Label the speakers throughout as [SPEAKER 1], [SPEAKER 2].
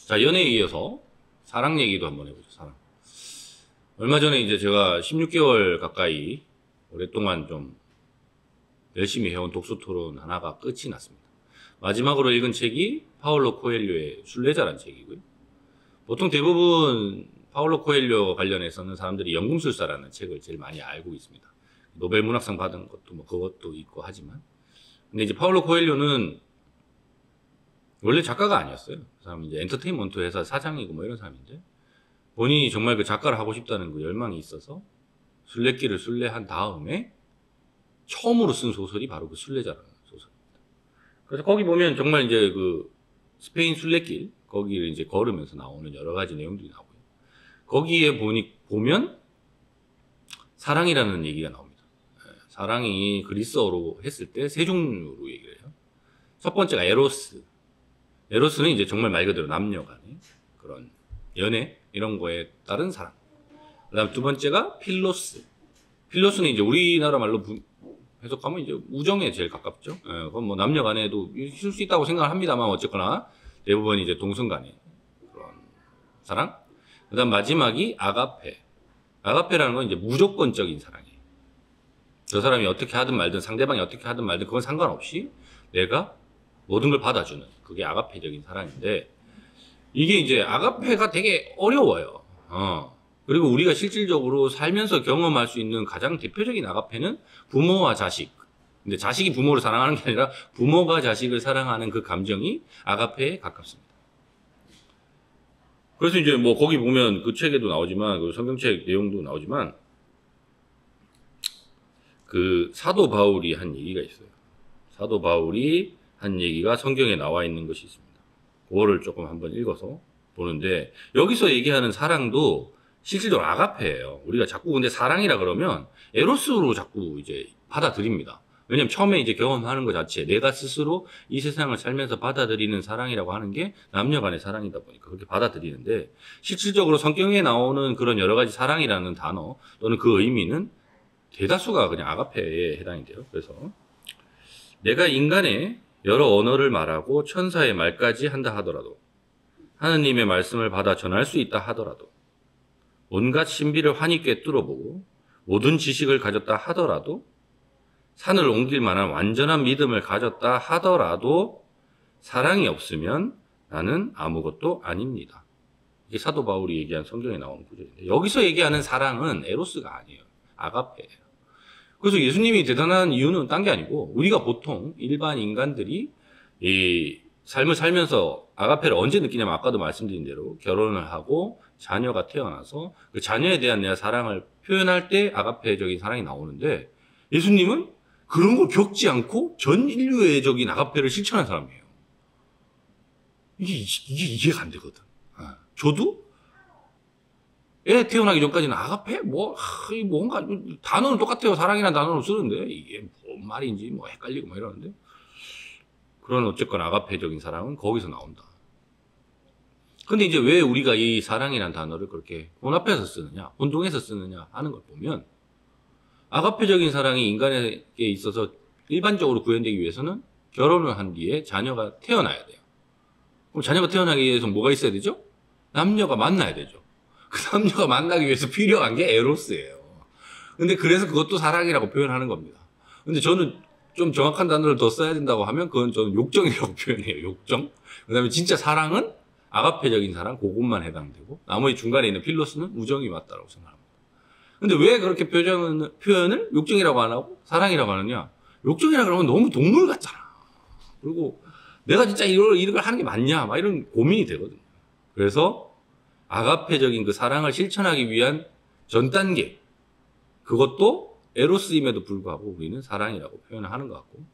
[SPEAKER 1] 자, 연애에 이어서 사랑 얘기도 한번 해보죠. 사랑. 얼마 전에 이제 제가 16개월 가까이 오랫동안 좀 열심히 해온 독서 토론 하나가 끝이 났습니다. 마지막으로 읽은 책이 파울로 코엘료의 순례자라는 책이고요. 보통 대부분 파울로 코엘료 관련해서는 사람들이 연금술사라는 책을 제일 많이 알고 있습니다. 노벨 문학상 받은 것도 뭐 그것도 있고 하지만, 근데 이제 파울로 코엘료는 원래 작가가 아니었어요. 그 사람은 이제 엔터테인먼트 회사 사장이고 뭐 이런 사람인데, 본인이 정말 그 작가를 하고 싶다는 그 열망이 있어서 순례길을 순례한 다음에 처음으로 쓴 소설이 바로 그 순례자라는 소설입니다. 그래서 거기 보면 정말 이제 그 스페인 순례길, 거기를 이제 걸으면서 나오는 여러 가지 내용들이 나오고요. 거기에 보면 사랑이라는 얘기가 나옵니다. 사랑이 그리스어로 했을 때 세 종류로 얘기를 해요. 첫 번째가 에로스. 에로스는 이제 정말 말 그대로 남녀 간의 그런 연애, 이런 거에 따른 사랑. 그 다음 두 번째가 필로스. 필로스는 이제 우리나라 말로 해석하면 이제 우정에 제일 가깝죠. 그건 뭐 남녀 간에도 있을 수 있다고 생각을 합니다만, 어쨌거나 대부분 이제 동성 간의 그런 사랑. 그 다음 마지막이 아가페. 아가페라는 건 이제 무조건적인 사랑이에요. 저 사람이 어떻게 하든 말든, 상대방이 어떻게 하든 말든 그건 상관없이 내가 모든 걸 받아주는, 그게 아가페적인 사랑인데, 이게 이제 아가페가 되게 어려워요. 그리고 우리가 실질적으로 살면서 경험할 수 있는 가장 대표적인 아가페는 부모와 자식. 근데 자식이 부모를 사랑하는 게 아니라 부모가 자식을 사랑하는 그 감정이 아가페에 가깝습니다. 그래서 이제 뭐 거기 보면 그 책에도 나오지만, 그 성경책 내용도 나오지만, 그 사도 바울이 한 얘기가 있어요. 사도 바울이 한 얘기가 성경에 나와 있는 것이 있습니다. 그거를 조금 한번 읽어서 보는데, 여기서 얘기하는 사랑도 실질적으로 아가페예요. 우리가 자꾸 근데 사랑이라 그러면 에로스로 자꾸 이제 받아들입니다. 왜냐면 처음에 이제 경험하는 것 자체, 내가 스스로 이 세상을 살면서 받아들이는 사랑이라고 하는 게 남녀 간의 사랑이다 보니까 그렇게 받아들이는데, 실질적으로 성경에 나오는 그런 여러 가지 사랑이라는 단어 또는 그 의미는 대다수가 그냥 아가페에 해당이 돼요. 그래서 내가 인간의 여러 언어를 말하고 천사의 말까지 한다 하더라도, 하느님의 말씀을 받아 전할 수 있다 하더라도, 온갖 신비를 환히 꿰뚫어보고 모든 지식을 가졌다 하더라도, 산을 옮길 만한 완전한 믿음을 가졌다 하더라도 사랑이 없으면 나는 아무것도 아닙니다. 이게 사도 바울이 얘기한 성경에 나오는 구절인데, 여기서 얘기하는 사랑은 에로스가 아니에요. 아가페예요. 그래서 예수님이 대단한 이유는 딴 게 아니고, 우리가 보통 일반 인간들이 이 삶을 살면서 아가페를 언제 느끼냐면, 아까도 말씀드린 대로 결혼을 하고 자녀가 태어나서 그 자녀에 대한 내가 사랑을 표현할 때 아가페적인 사랑이 나오는데, 예수님은 그런 걸 겪지 않고 전 인류애적인 아가페를 실천한 사람이에요. 이게 이해가 안 되거든. 저도 애 태어나기 전까지는 아가페? 뭔가, 단어는 똑같아요. 사랑이라는 단어를 쓰는데, 이게 뭔 말인지 뭐 헷갈리고 뭐 이러는데, 그런 어쨌거나 아가페적인 사랑은 거기서 나온다. 근데 이제 왜 우리가 이 사랑이라는 단어를 그렇게 본 앞에서 쓰느냐, 혼동해서 쓰느냐 하는 걸 보면, 아가페적인 사랑이 인간에게 있어서 일반적으로 구현되기 위해서는 결혼을 한 뒤에 자녀가 태어나야 돼요. 그럼 자녀가 태어나기 위해서 뭐가 있어야 되죠? 남녀가 만나야 되죠. 그 남녀가 만나기 위해서 필요한 게 에로스예요. 근데 그래서 그것도 사랑이라고 표현하는 겁니다. 근데 저는 좀 정확한 단어를 더 써야 된다고 하면, 그건 저는 욕정이라고 표현해요. 욕정. 그 다음에 진짜 사랑은 아가페적인 사랑, 그것만 해당되고, 나머지 중간에 있는 필로스는 우정이 맞다라고 생각합니다. 근데 왜 그렇게 표현을 욕정이라고 안 하고 사랑이라고 하느냐? 욕정이라고 하면 너무 동물 같잖아. 그리고 내가 진짜 이걸 하는 게 맞냐? 막 이런 고민이 되거든요. 그래서 아가페적인 그 사랑을 실천하기 위한 전 단계, 그것도 에로스임에도 불구하고 우리는 사랑이라고 표현을 하는 것 같고,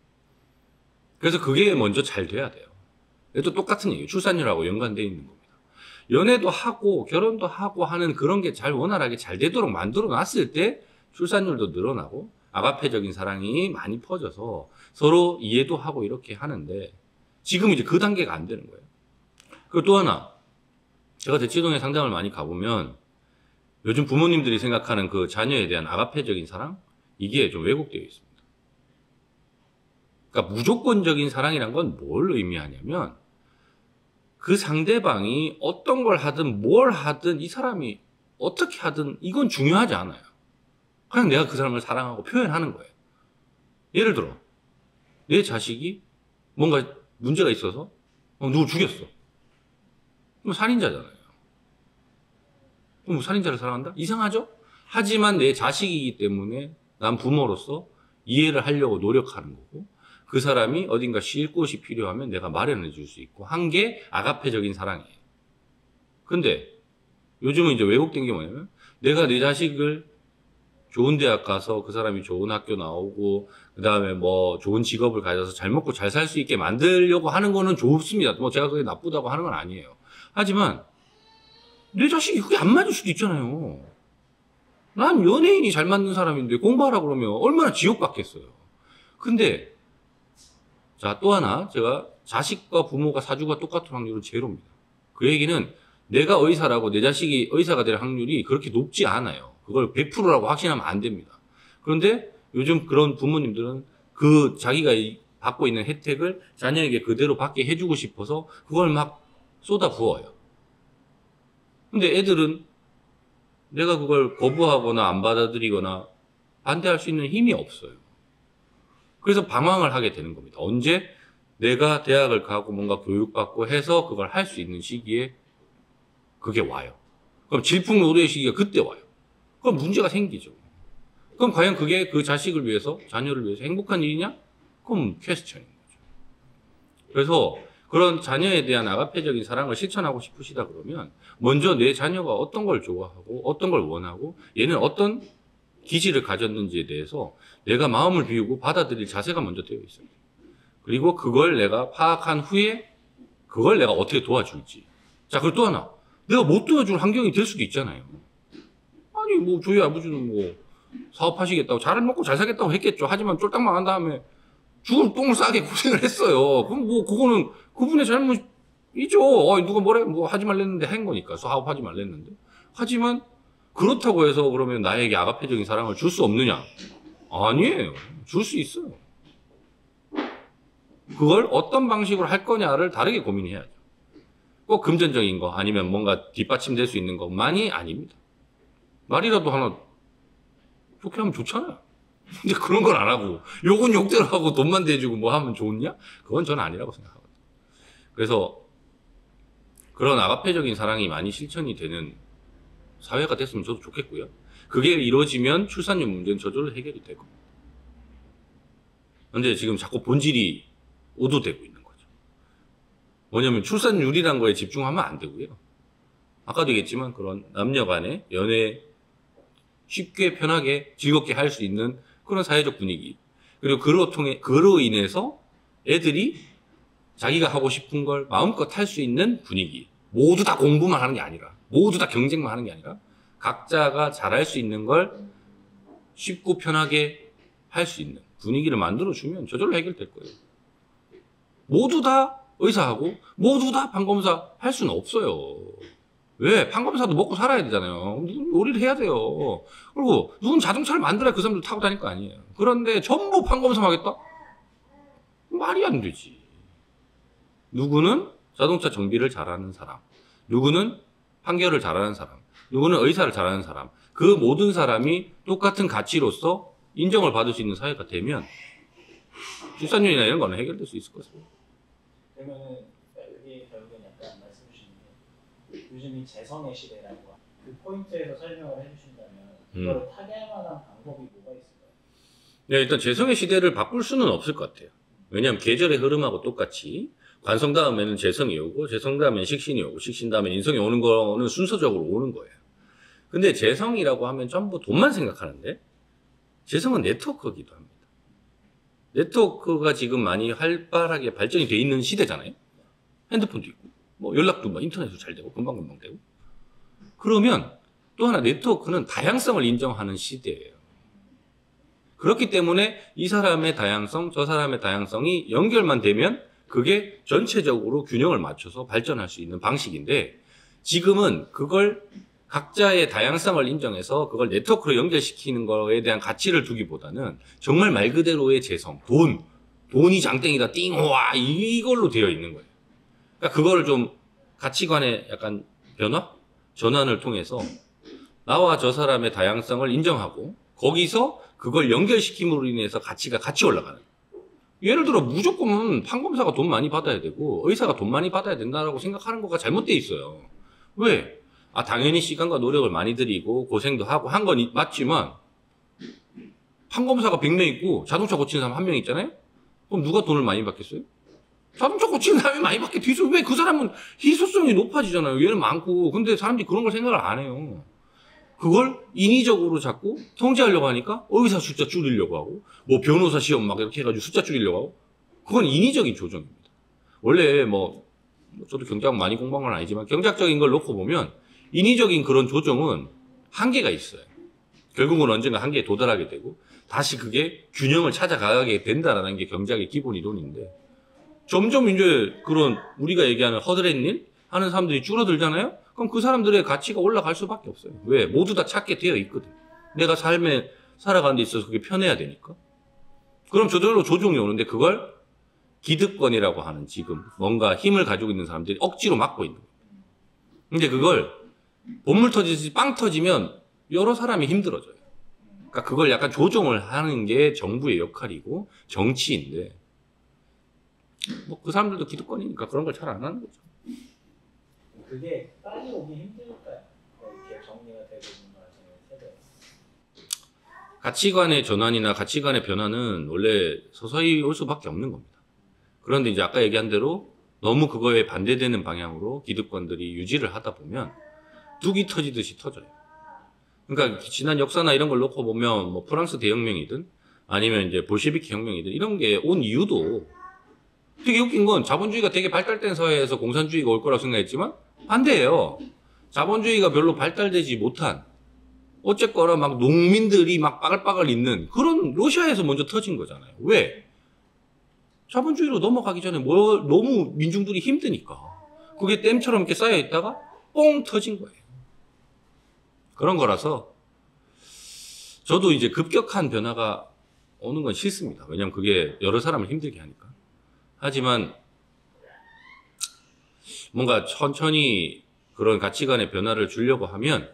[SPEAKER 1] 그래서 그게 먼저 잘 돼야 돼요. 또 똑같은 얘기예요. 출산율하고 연관되어 있는 겁니다. 연애도 하고 결혼도 하고 하는 그런 게 잘 원활하게 잘 되도록 만들어 놨을 때 출산율도 늘어나고 아가페적인 사랑이 많이 퍼져서 서로 이해도 하고 이렇게 하는데, 지금 이제 그 단계가 안 되는 거예요. 그리고 또 하나, 제가 대치동에 상담을 많이 가보면 요즘 부모님들이 생각하는 그 자녀에 대한 아가페적인 사랑, 이게 좀 왜곡되어 있습니다. 그러니까 무조건적인 사랑이란 건 뭘 의미하냐면, 그 상대방이 어떤 걸 하든 뭘 하든 이 사람이 어떻게 하든 이건 중요하지 않아요. 그냥 내가 그 사람을 사랑하고 표현하는 거예요. 예를 들어 내 자식이 뭔가 문제가 있어서 누구 죽였어. 그럼 살인자잖아요. 그럼 살인자를 사랑한다? 이상하죠? 하지만 내 자식이기 때문에 난 부모로서 이해를 하려고 노력하는 거고, 그 사람이 어딘가 쉴 곳이 필요하면 내가 마련해 줄 수 있고 한 게 아가페적인 사랑이에요. 근데 요즘은 이제 왜곡된 게 뭐냐면 내가 내 자식을 좋은 대학 가서 그 사람이 좋은 학교 나오고 그 다음에 뭐 좋은 직업을 가져서 잘 먹고 잘 살 수 있게 만들려고 하는 거는 좋습니다. 뭐 제가 그게 나쁘다고 하는 건 아니에요. 하지만 내 자식이 그게 안 맞을 수도 있잖아요. 난 연예인이 잘 맞는 사람인데 공부하라 그러면 얼마나 지옥받겠어요. 근데 자, 또 하나 제가 자식과 부모가 사주가 똑같은 확률은 제로입니다. 그 얘기는 내가 의사라고 내 자식이 의사가 될 확률이 그렇게 높지 않아요. 그걸 100%라고 확신하면 안 됩니다. 그런데 요즘 그런 부모님들은 그 자기가 받고 있는 혜택을 자녀에게 그대로 받게 해주고 싶어서 그걸 막 쏟아 부어요. 근데 애들은 내가 그걸 거부하거나 안 받아들이거나 반대할 수 있는 힘이 없어요. 그래서 방황을 하게 되는 겁니다. 언제 내가 대학을 가고 뭔가 교육받고 해서 그걸 할 수 있는 시기에 그게 와요. 그럼 질풍노도의 시기가 그때 와요. 그럼 문제가 생기죠. 그럼 과연 그게 그 자식을 위해서, 자녀를 위해서 행복한 일이냐? 그럼 퀘스천인 거죠. 그래서 그런 자녀에 대한 아가페적인 사랑을 실천하고 싶으시다 그러면 먼저 내 자녀가 어떤 걸 좋아하고 어떤 걸 원하고 얘는 어떤 기질을 가졌는지에 대해서 내가 마음을 비우고 받아들일 자세가 먼저 되어 있어요. 그리고 그걸 내가 파악한 후에 그걸 내가 어떻게 도와줄지. 자, 그리고 또 하나. 내가 못 도와줄 환경이 될 수도 있잖아요. 아니, 뭐, 저희 아버지는 뭐, 사업하시겠다고, 잘 먹고 잘 살겠다고 했겠죠. 하지만 쫄딱 망한 다음에 죽을 똥을 싸게 고생을 했어요. 그럼 뭐, 그거는 그분의 잘못이죠. 누가 뭐래? 뭐, 하지 말랬는데 한 거니까. 사업하지 말랬는데. 하지만, 그렇다고 해서 그러면 나에게 아가페적인 사랑을 줄 수 없느냐? 아니에요. 줄 수 있어요. 그걸 어떤 방식으로 할 거냐를 다르게 고민해야죠. 꼭 금전적인 거 아니면 뭔가 뒷받침될 수 있는 것만이 아닙니다. 말이라도 하나 좋게 하면 좋잖아요. 근데 그런 걸 안 하고 욕은 욕대로 하고 돈만 대주고 뭐 하면 좋냐? 그건 저는 아니라고 생각하거든요. 그래서 그런 아가페적인 사랑이 많이 실천이 되는 사회가 됐으면 저도 좋겠고요. 그게 이루어지면 출산율 문제는 저절로 해결이 될 겁니다. 근데 지금 자꾸 본질이 오도되고 있는 거죠. 뭐냐면 출산율이란 거에 집중하면 안 되고요. 아까도 얘기했지만 그런 남녀 간의 연애 쉽게 편하게 즐겁게 할 수 있는 그런 사회적 분위기. 그리고 그로 인해서 애들이 자기가 하고 싶은 걸 마음껏 할 수 있는 분위기. 모두 다 공부만 하는 게 아니라, 모두 다 경쟁만 하는 게 아니라, 각자가 잘할 수 있는 걸 쉽고 편하게 할 수 있는 분위기를 만들어주면 저절로 해결될 거예요. 모두 다 의사하고, 모두 다 판검사 할 수는 없어요. 왜? 판검사도 먹고 살아야 되잖아요. 누군 요리를 해야 돼요. 그리고 누군 자동차를 만들어야 그 사람들 타고 다닐 거 아니에요. 그런데 전부 판검사 하겠다? 말이 안 되지. 누구는 자동차 정비를 잘하는 사람, 누구는 판결을 잘하는 사람, 누구는 의사를 잘하는 사람, 그 모든 사람이 똑같은 가치로서 인정을 받을 수 있는 사회가 되면 출산율이나 이런 거는 해결될 수 있을 것같습니다.
[SPEAKER 2] 그러면은 여기 결국은 약간 말씀 주신 게 요즘이 재성의 시대라고 그 포인트에서 설명을 해주신다면 그걸 타개할 만한 방법이 뭐가 있을까요?
[SPEAKER 1] 네, 일단 재성의 시대를 바꿀 수는 없을 것 같아요. 왜냐하면 계절의 흐름하고 똑같이 관성 다음에는 재성이 오고 재성 다음에는 식신이 오고 식신 다음에 인성이 오는 거는 순서적으로 오는 거예요. 근데 재성이라고 하면 전부 돈만 생각하는데 재성은 네트워크이기도 합니다. 네트워크가 지금 많이 활발하게 발전이 돼 있는 시대잖아요. 핸드폰도 있고 뭐 연락도 뭐 인터넷으로 잘 되고 금방금방 되고. 그러면 또 하나 네트워크는 다양성을 인정하는 시대예요. 그렇기 때문에 이 사람의 다양성, 저 사람의 다양성이 연결만 되면 그게 전체적으로 균형을 맞춰서 발전할 수 있는 방식인데 지금은 그걸 각자의 다양성을 인정해서 그걸 네트워크로 연결시키는 거에 대한 가치를 두기보다는 정말 말 그대로의 재성, 돈이 장땡이다, 띵호와 이걸로 되어 있는 거예요. 그러니까 그거를 좀 가치관의 약간 변화? 전환을 통해서 나와 저 사람의 다양성을 인정하고 거기서 그걸 연결시킴으로 인해서 가치가 같이 올라가는. 예를 들어 무조건 판검사가 돈 많이 받아야 되고 의사가 돈 많이 받아야 된다라고 생각하는 거가 잘못돼 있어요. 왜? 당연히 시간과 노력을 많이 들이고 고생도 하고 한 건 맞지만 판검사가 100명 있고 자동차 고치는 사람 1명 있잖아요? 그럼 누가 돈을 많이 받겠어요? 자동차 고치는 사람이 많이 받겠죠. 왜? 그 사람은 희소성이 높아지잖아요. 얘는 많고. 근데 사람들이 그런 걸 생각을 안 해요. 그걸 인위적으로 자꾸 통제하려고 하니까 의사 숫자 줄이려고 하고 뭐 변호사 시험 막 이렇게 해가지고 숫자 줄이려고 하고 그건 인위적인 조정입니다. 원래 저도 경제학 많이 공부한 건 아니지만 경제학적인 걸 놓고 보면 인위적인 그런 조정은 한계가 있어요. 결국은 언젠가 한계에 도달하게 되고 다시 그게 균형을 찾아가게 된다라는 게 경제학의 기본 이론인데 점점 이제 그런 우리가 얘기하는 허드렛 일 하는 사람들이 줄어들잖아요? 그럼 그 사람들의 가치가 올라갈 수밖에 없어요. 왜? 모두 다 찾게 되어 있거든. 내가 삶에 살아가는 데 있어서 그게 편해야 되니까. 그럼 저절로 조종이 오는데 그걸 기득권이라고 하는 지금 뭔가 힘을 가지고 있는 사람들이 억지로 막고 있는 거예요. 근데 그걸 본물 터지듯이 빵 터지면 여러 사람이 힘들어져요. 그러니까 그걸 약간 조종을 하는 게 정부의 역할이고 정치인데 그 사람들도 기득권이니까 그런 걸 잘 안 하는 거죠.
[SPEAKER 2] 그게 빨리 오기 힘들까요? 이렇게 정리가 되고 있는 과정의 세대.
[SPEAKER 1] 가치관의 전환이나 가치관의 변화는 원래 서서히 올 수밖에 없는 겁니다. 그런데 이제 아까 얘기한 대로 너무 그거에 반대되는 방향으로 기득권들이 유지를 하다 보면 뚝이 터지듯이 터져요. 그러니까 지난 역사나 이런 걸 놓고 보면 뭐 프랑스 대혁명이든 아니면 이제 볼셰비키 혁명이든 이런 게 온 이유도 되게 웃긴 건 자본주의가 되게 발달된 사회에서 공산주의가 올 거라고 생각했지만 반대예요. 자본주의가 별로 발달되지 못한 어쨌거나 막 농민들이 막 빠글빠글 있는 그런 러시아에서 먼저 터진 거잖아요. 왜? 자본주의로 넘어가기 전에 너무 민중들이 힘드니까 그게 댐처럼 이렇게 쌓여 있다가 뽕 터진 거예요. 그런 거라서 저도 이제 급격한 변화가 오는 건 싫습니다. 왜냐면 그게 여러 사람을 힘들게 하니까. 하지만 뭔가 천천히 그런 가치관의 변화를 주려고 하면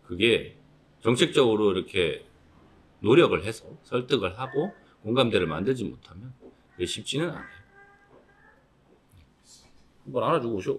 [SPEAKER 1] 그게 정책적으로 이렇게 노력을 해서 설득을 하고 공감대를 만들지 못하면 쉽지는 않아요. 한번 알아주고 오셔.